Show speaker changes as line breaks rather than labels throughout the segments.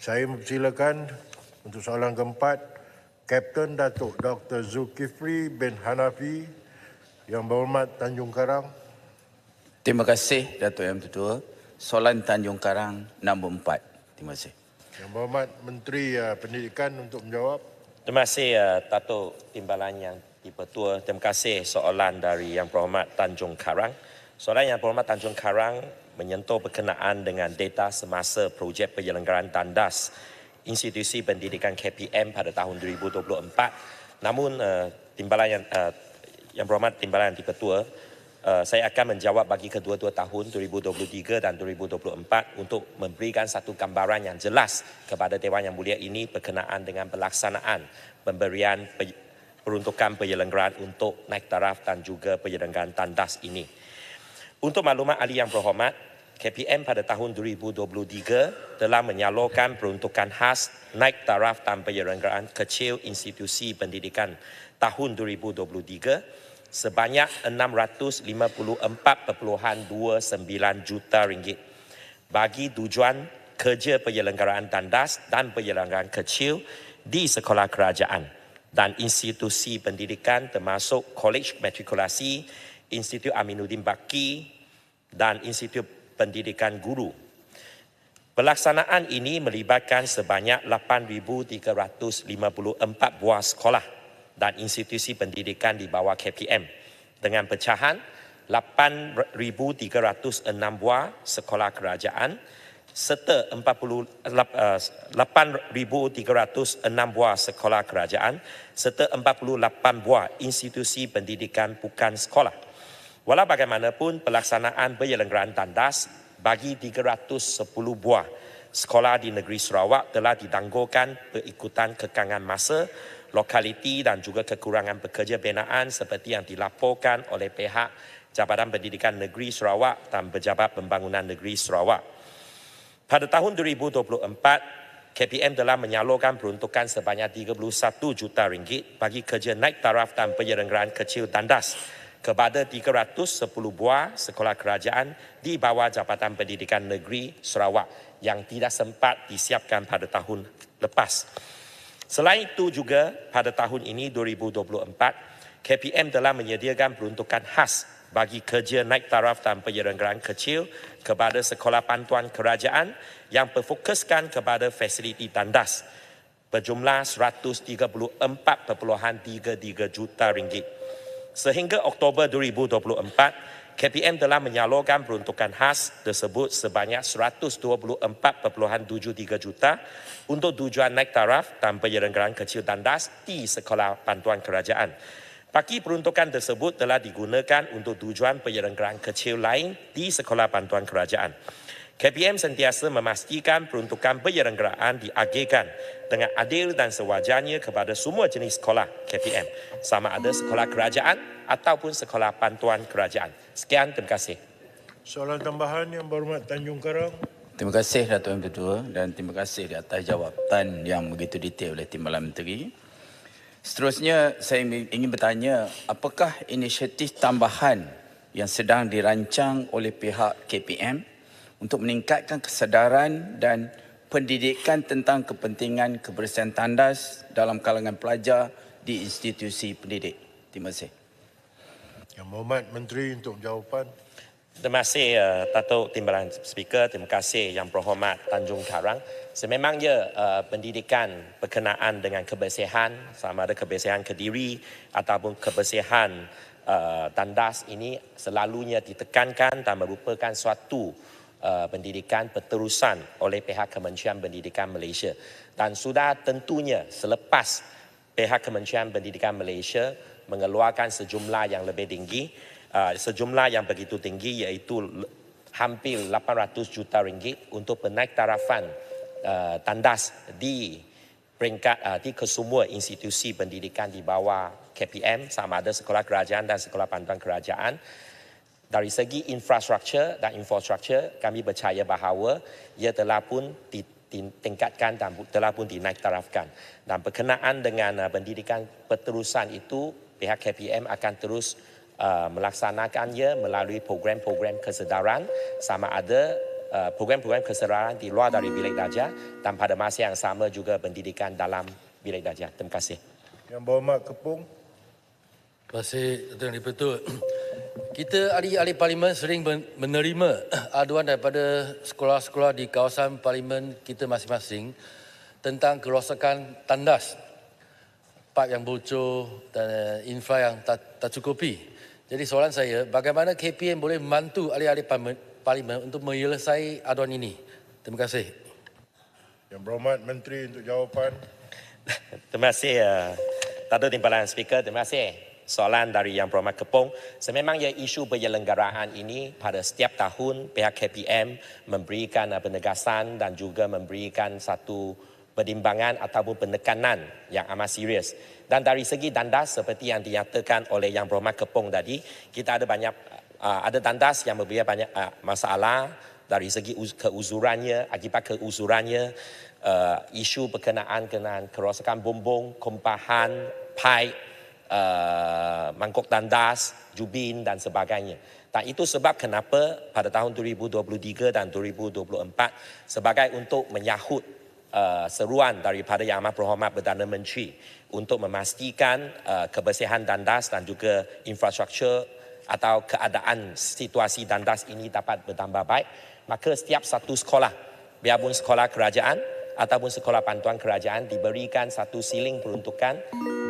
Saya mempersilakan untuk soalan keempat, Kapten Datuk Dr. Zulkifli bin Hanafi, Yang Berhormat Tanjung Karang.
Terima kasih Datuk Yang Ketua. Soalan Tanjung Karang nombor 4. Terima kasih.
Yang Berhormat Menteri Pendidikan untuk menjawab.
Terima kasih Datuk Timbalan Yang Dipertua. Terima kasih soalan dari Yang Berhormat Tanjung Karang. Soalan Yang Berhormat Tanjung Karang menyentuh berkenaan dengan data semasa projek penyelenggaraan tandas institusi pendidikan KPM pada tahun 2024. Namun Yang Berhormat Timbalan Yang Dipertua, saya akan menjawab bagi kedua-dua tahun 2023 dan 2024 untuk memberikan satu gambaran yang jelas kepada Dewan Yang Mulia ini berkenaan dengan pelaksanaan pemberian peruntukan penyelenggaraan untuk naik taraf dan juga penyelenggaraan tandas ini. Untuk maklumat ahli yang berhormat, KPM pada tahun 2023 telah menyalurkan peruntukan khas naik taraf dan penyelenggaraan kecil institusi pendidikan tahun 2023 sebanyak RM654.29 juta bagi tujuan kerja penyelenggaraan tandas dan penyelenggaraan kecil di sekolah kerajaan dan institusi pendidikan termasuk Kolej Matrikulasi, Institut Aminuddin Baki dan Institut Pendidikan Guru. Pelaksanaan ini melibatkan sebanyak 8,354 buah sekolah dan institusi pendidikan di bawah KPM dengan pecahan 8,306 buah sekolah kerajaan serta 8,306 buah sekolah kerajaan serta 48 buah institusi pendidikan bukan sekolah. Walau bagaimanapun, pelaksanaan penyelenggaraan tandas bagi 310 buah sekolah di negeri Sarawak telah ditangguhkan berikutan kekangan masa, lokaliti dan juga kekurangan pekerja binaan seperti yang dilaporkan oleh pihak Jabatan Pendidikan Negeri Sarawak dan Pejabat Pembangunan Negeri Sarawak. Pada tahun 2024, KPM telah menyalurkan peruntukan sebanyak RM31 juta bagi kerja naik taraf dan penyelenggaraan kecil tandas kepada 310 buah sekolah kerajaan di bawah Jabatan Pendidikan Negeri Sarawak yang tidak sempat disiapkan pada tahun lepas. Selain itu juga pada tahun ini 2024, KPM telah menyediakan peruntukan khas bagi kerja naik taraf dan penyelenggaraan kecil kepada sekolah pantuan kerajaan yang berfokuskan kepada fasiliti tandas berjumlah RM134.33 juta. Sehingga Oktober 2024, KPM telah menyalurkan peruntukan khas tersebut sebanyak RM124.73 juta untuk tujuan naik taraf dan penyelenggaraan kecil tandas di sekolah pantuan kerajaan. Bagi peruntukan tersebut telah digunakan untuk tujuan penyelenggaraan kecil lain di sekolah pantuan kerajaan. KPM sentiasa memastikan peruntukan penyelenggaraan diagihkan dengan adil dan sewajarnya kepada semua jenis sekolah KPM, sama ada sekolah kerajaan ataupun sekolah pantuan kerajaan. Sekian, terima kasih.
Soalan tambahan Yang Berhormat Tanjung Karang.
Terima kasih Datuk Yang Ketua dan terima kasih di atas jawapan yang begitu detail oleh Timbalan Menteri. Seterusnya saya ingin bertanya, apakah inisiatif tambahan yang sedang dirancang oleh pihak KPM untuk meningkatkan kesedaran dan pendidikan tentang kepentingan kebersihan tandas dalam kalangan pelajar di institusi pendidik? Terima kasih.
Yang Berhormat Menteri untuk jawapan.
Terima kasih Datuk Timbalan Speaker. Terima kasih Yang Berhormat Tanjung Karang. Sememangnya pendidikan berkenaan dengan kebersihan, sama ada kebersihan kediri ataupun kebersihan tandas ini selalunya ditekankan dan merupakan suatu pendidikan berterusan oleh pihak Kementerian Pendidikan Malaysia. Dan sudah tentunya selepas pihak Kementerian Pendidikan Malaysia mengeluarkan sejumlah yang lebih tinggi, sejumlah yang begitu tinggi iaitu hampir RM800 juta untuk penaik tarafan tandas di peringkat di kesemua institusi pendidikan di bawah KPM, sama ada sekolah kerajaan dan sekolah pantuan kerajaan. Dari segi infrastruktur dan infrastruktur, kami percaya bahawa ia telah pun ditingkatkan dan telah pun dinaik tarafkan. Dan berkenaan dengan pendidikan berterusan itu, pihak KPM akan terus melaksanakannya melalui program-program kesedaran, sama ada program-program kesedaran di luar dari bilik darjah dan pada masa yang sama juga pendidikan dalam bilik darjah. Terima kasih.
Yang Berhormat Kepong.
Terima kasih Datuk Yang di-Pertua. Kita ahli-ahli parlimen sering menerima aduan daripada sekolah-sekolah di kawasan parlimen kita masing-masing tentang kerosakan tandas, pipe yang bocor dan infra yang tak cukupi. Jadi soalan saya, bagaimana KPM boleh membantu ahli-ahli parlimen untuk menyelesaikan aduan ini? Terima kasih.
Yang Berhormat Menteri untuk jawapan.
Terima kasih Datuk Timbalan Speaker. Terima kasih soalan dari Yang Berhormat Kepong. Sememangnya isu penyelenggaraan ini pada setiap tahun pihak KPM memberikan penegasan dan juga memberikan satu pertimbangan ataupun penekanan yang amat serius. Dan dari segi tandas seperti yang dinyatakan oleh Yang Berhormat Kepong tadi, kita ada tandas yang mempunyai banyak masalah dari segi keuzurannya, akibat keuzurannya, isu berkenaan dengan kerosakan bumbung, kompahan, pipe, mangkuk tandas, jubin dan sebagainya. Dan itu sebab kenapa pada tahun 2023 dan 2024 sebagai untuk menyahut seruan daripada Yang Amat Berhormat Perdana Menteri untuk memastikan kebersihan tandas dan juga infrastruktur atau keadaan situasi tandas ini dapat bertambah baik, maka setiap satu sekolah, biarpun sekolah kerajaan ataupun sekolah bantuan kerajaan diberikan satu siling peruntukan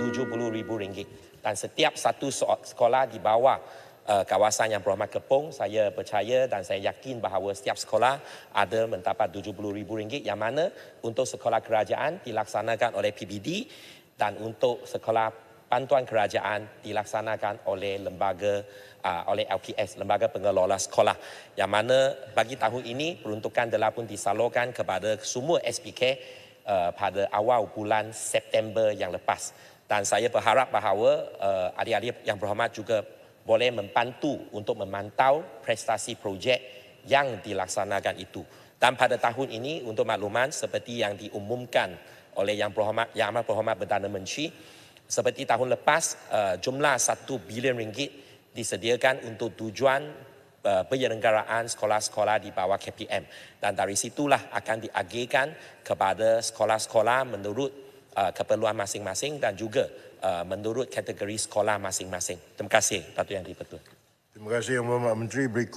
RM70,000. Dan setiap satu sekolah di bawah kawasan Yang Berhormat Kepong, saya percaya dan saya yakin bahawa setiap sekolah ada mendapat RM70,000 yang mana untuk sekolah kerajaan dilaksanakan oleh PBD dan untuk sekolah bantuan kerajaan dilaksanakan oleh oleh LPS, Lembaga Pengelola Sekolah, yang mana bagi tahun ini peruntukan telah pun disalurkan kepada semua SPK pada awal bulan September yang lepas. Dan saya berharap bahawa adik-adik Yang Berhormat juga boleh membantu untuk memantau prestasi projek yang dilaksanakan itu. Dan pada tahun ini untuk makluman seperti yang diumumkan oleh Yang Amat Berhormat Perdana Menteri, seperti tahun lepas jumlah RM1 bilion disediakan untuk tujuan penyelenggaraan sekolah-sekolah di bawah KPM. Dan dari situlah akan diagihkan kepada sekolah-sekolah menurut keperluan masing-masing dan juga menurut kategori sekolah masing-masing. Terima kasih Datuk Yang di-Pertua.
Terima kasih Yang Berhormat Menteri. Berikut